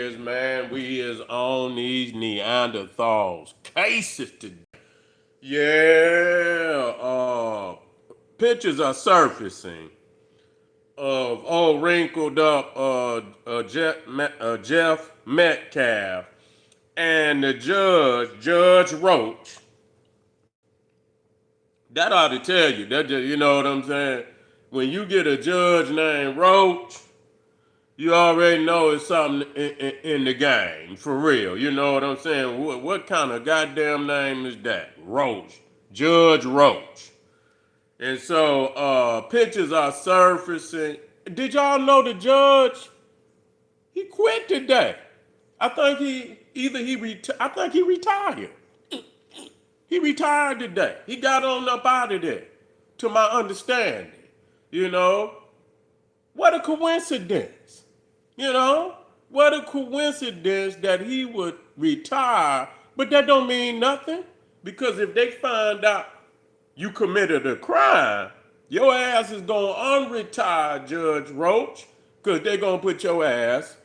Man, we is on these Neanderthals cases today. Yeah, pictures are surfacing of old wrinkled up Jeff Metcalf and the Judge Roach. That ought to tell you. That just, you know what I'm saying? When you get a judge named Roach, you already know it's something in the game, for real. You know what I'm saying? What kind of goddamn name is that? Roach. Judge Roach. And so pictures are surfacing. Did y'all know the judge? He quit today. I think I think he retired. He retired today. He got on up out of there, to my understanding. You know, what a coincidence. You know, what a coincidence that he would retire, but that don't mean nothing. Because if they find out you committed a crime, your ass is gonna unretire Judge Roach, because they're gonna put your ass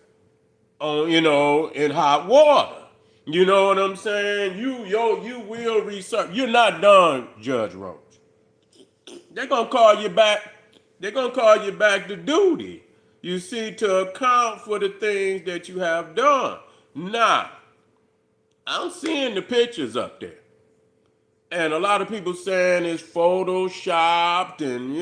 on, in hot water. You know what I'm saying? You will research. You're not done, Judge Roach. They're gonna call you back. They're gonna call you back to duty. You see, to account for the things that you have done. Now, I'm seeing the pictures up there, and a lot of people saying it's photoshopped, and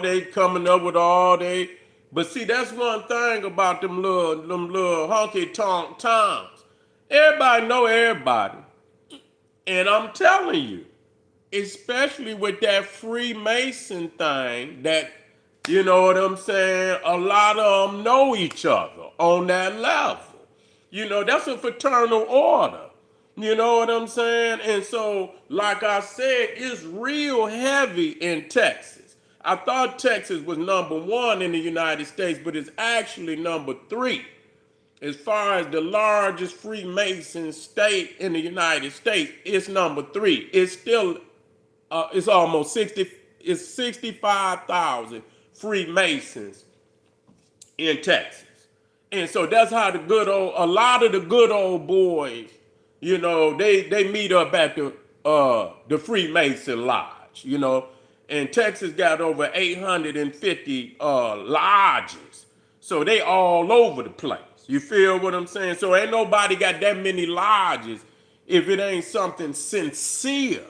they coming up with all they. But see, that's one thing about them little honky tonk towns. Everybody know everybody, and I'm telling you, especially with that Freemason thing, that you know what I'm saying, a lot of them know each other on that level. That's a fraternal order. You know what I'm saying? And so, like I said, it's real heavy in Texas. I thought Texas was number one in the United States, but it's actually number three as far as the largest Freemason state in the United States. It's number three. It's still it's almost 60, it's 65,000 Freemasons in Texas. And so that's how a lot of the good old boys, they meet up at the Freemason Lodge, and Texas got over 850 lodges. So they all over the place. You feel what I'm saying? So ain't nobody got that many lodges if it ain't something sincere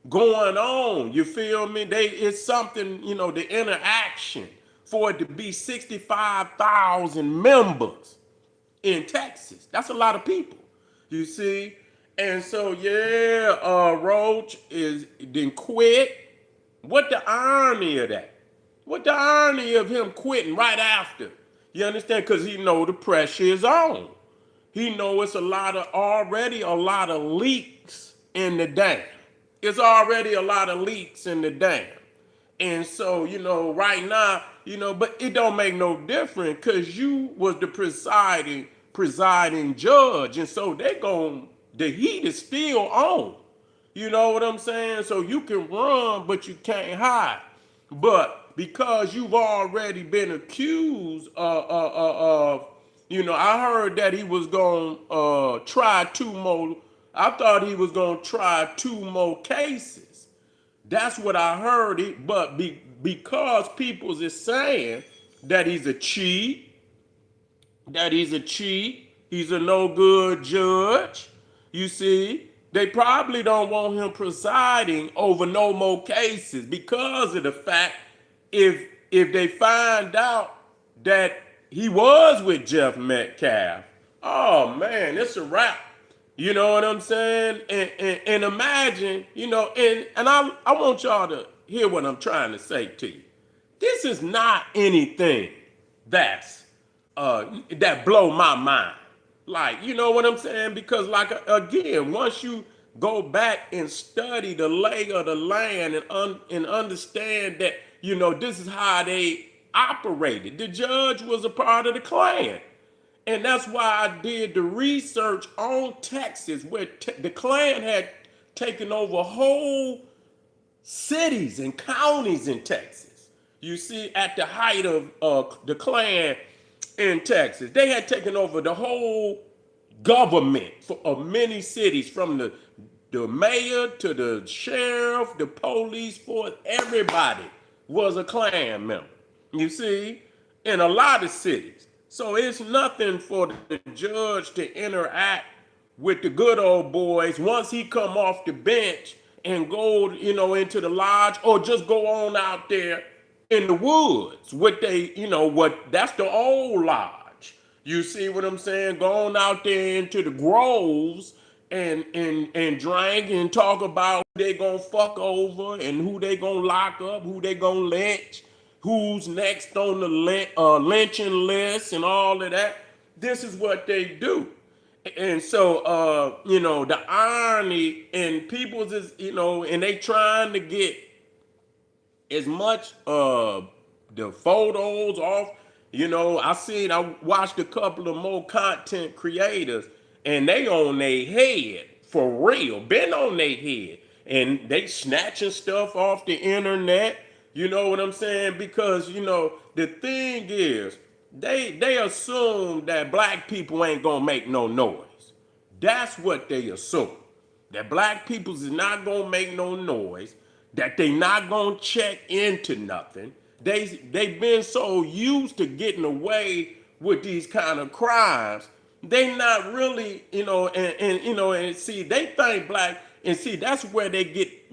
going on. You feel me? It's something, the interaction for it to be 65,000 members in Texas. That's a lot of people. You see? And so yeah, Roach is then quit. What the irony of that? What the irony of him quitting right after? You understand? Because he know the pressure is on. He know it's already a lot of leaks in the dam. It's already a lot of leaks in the dam. And so, right now, but it don't make no difference because you was the presiding judge. And so the heat is still on. You know what I'm saying? So you can run, but you can't hide. But because you've already been accused of, I heard that he was going to try two more. I thought he was going to try two more cases. That's what I heard. But because people is saying that he's a cheat, he's a no good judge, you see, they probably don't want him presiding over no more cases because of the fact if they find out that he was with Jeff Metcalf, oh man, it's a wrap. You know what I'm saying? And imagine, and I want y'all to hear what I'm trying to say to you. This is not anything that blow my mind. Like, you know what I'm saying? Because like again, once you go back and study the lay of the land and understand that, this is how they operated. The judge was a part of the Klan. And that's why I did the research on Texas, where the Klan had taken over whole cities and counties in Texas. You see, at the height of the Klan, in Texas. They had taken over the whole government of many cities, from the mayor to the sheriff, the police force. Everybody was a Klan member. You see, in a lot of cities. So it's nothing for the judge to interact with the good old boys once he come off the bench and go, into the lodge, or just go on out there in the woods. That's the old lodge. You see what I'm saying? Going out there into the groves and drink and talk about who they gonna fuck over and who they gonna lock up, who they gonna lynch, who's next on the lynching list, and all of that. This is what they do. And so, the irony in people's is, and they trying to get as much the photos off. I watched a couple of more content creators, and they on their head for real, been on their head, and they snatching stuff off the internet. You know what I'm saying? Because the thing is, they assume that black people ain't gonna make no noise. That's what they assume. That black peoples is not gonna make no noise, that they not gonna check into nothing. They've been so used to getting away with these kind of crimes, they not really, and see, they think black, and see, that's where they get,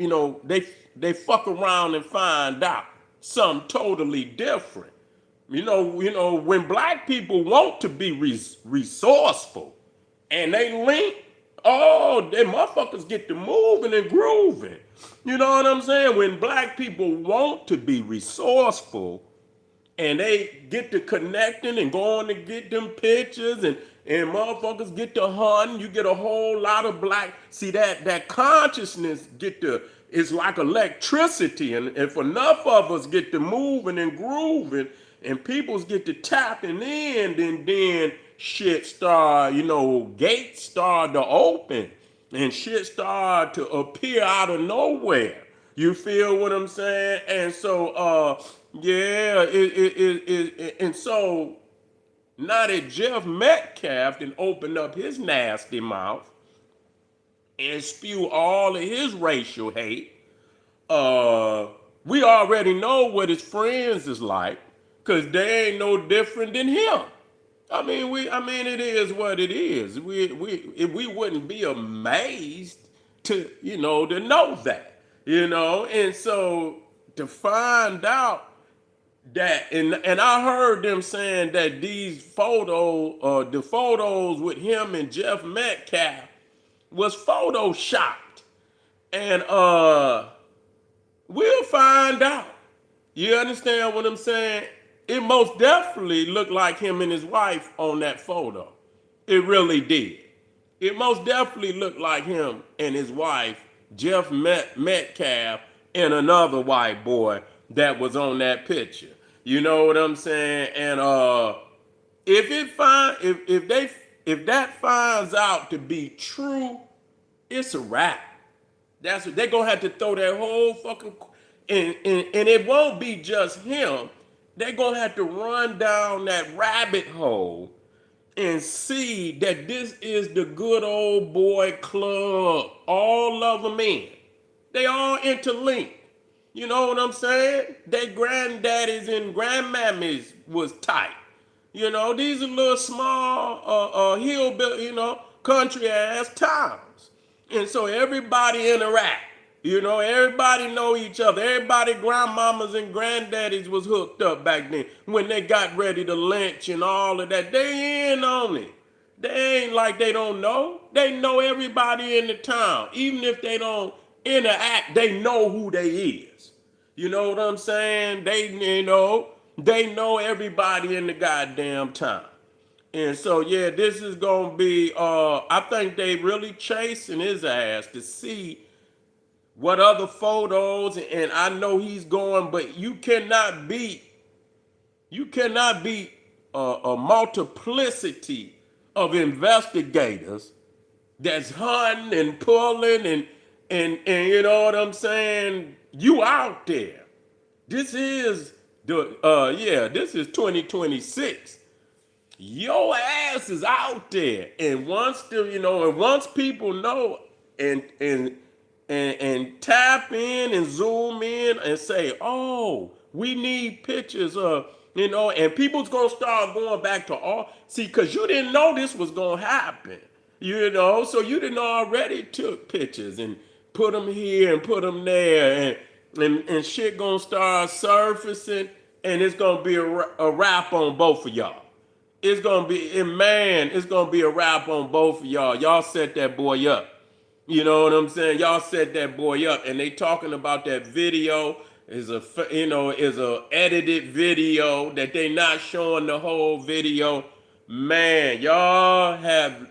they fuck around and find out something totally different. When black people want to be resourceful and they link, oh, they motherfuckers get to moving and grooving. You know what I'm saying? When black people want to be resourceful and they get to connecting and going to get them pictures, and motherfuckers get to hunting, you get a whole lot of black. See, that consciousness it's like electricity, and if enough of us get to moving and grooving, and peoples get to tapping in, then shit start, gates start to open, and shit start to appear out of nowhere. You feel what I'm saying? And so, and so now that Jeff Metcalf done opened up his nasty mouth and spew all of his racial hate, we already know what his friends is like, because they ain't no different than him. I mean, it is what it is. We wouldn't be amazed to know that, and so to find out that, and I heard them saying that these the photos with him and Jeff Metcalf was photoshopped, and we'll find out. You understand what I'm saying? It most definitely looked like him and his wife on that photo. It really did. It most definitely looked like him and his wife, Jeff Metcalf, and another white boy that was on that picture. You know what I'm saying? And if that finds out to be true, it's a wrap. That's what they're gonna have to throw that whole fucking, and it won't be just him. They're gonna have to run down that rabbit hole and see that this is the good old boy club. All of them in. They all interlinked. You know what I'm saying? Their granddaddies and grandmammies was tight. These are little small hillbilly, country ass towns. And so everybody interact. Everybody know each other. Everybody grandmamas and granddaddies was hooked up back then when they got ready to lynch and all of that. They in on it. They ain't like they don't know. They know everybody in the town. Even if they don't interact, they know who they is. You know what I'm saying? They know everybody in the goddamn town. And so, yeah, this is going to be, I think they really chasing his ass to see what other photos, and I know he's going, but you cannot beat a multiplicity of investigators that's hunting and pulling and you know what I'm saying? You out there. This is this is 2026. your ass is out there. And once people know and tap in and zoom in and say, oh, we need pictures of, and people's gonna start going back to all, see, because you didn't know this was gonna happen, so you didn't already took pictures and put them here and put them there, and shit gonna start surfacing, and it's gonna be a wrap on both of y'all. It's gonna be, and man, it's gonna be a wrap on both of y'all. Y'all set that boy up. You know what I'm saying? Y'all set that boy up, and they talking about that video is a edited video that they not showing the whole video. Man, y'all have,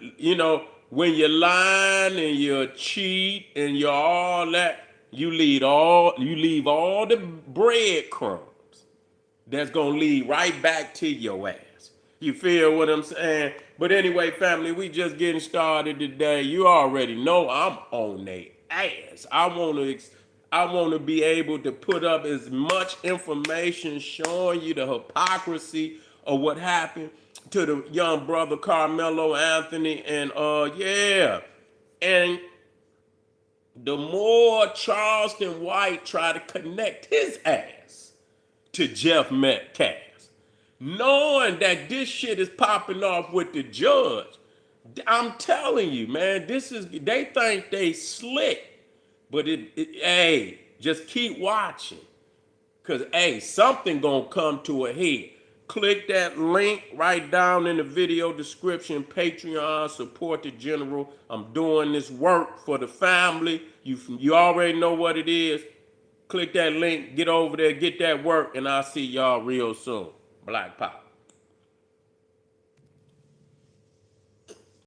when you lying and you cheat and you all that, you leave all the breadcrumbs that's gonna lead right back to your ass. You feel what I'm saying? But anyway, family, we just getting started today. You already know I'm on their ass. I want to be able to put up as much information showing you the hypocrisy of what happened to the young brother Carmelo Anthony, and yeah. And the more Charleston White try to connect his ass to Jeff Metcalf, knowing that this shit is popping off with the judge, I'm telling you, man, they think they slick, but hey, just keep watching, cause hey, something gonna come to a head. Click that link right down in the video description. Patreon, support the general. I'm doing this work for the family. You already know what it is. Click that link, get over there, get that work, and I'll see y'all real soon. Black Power.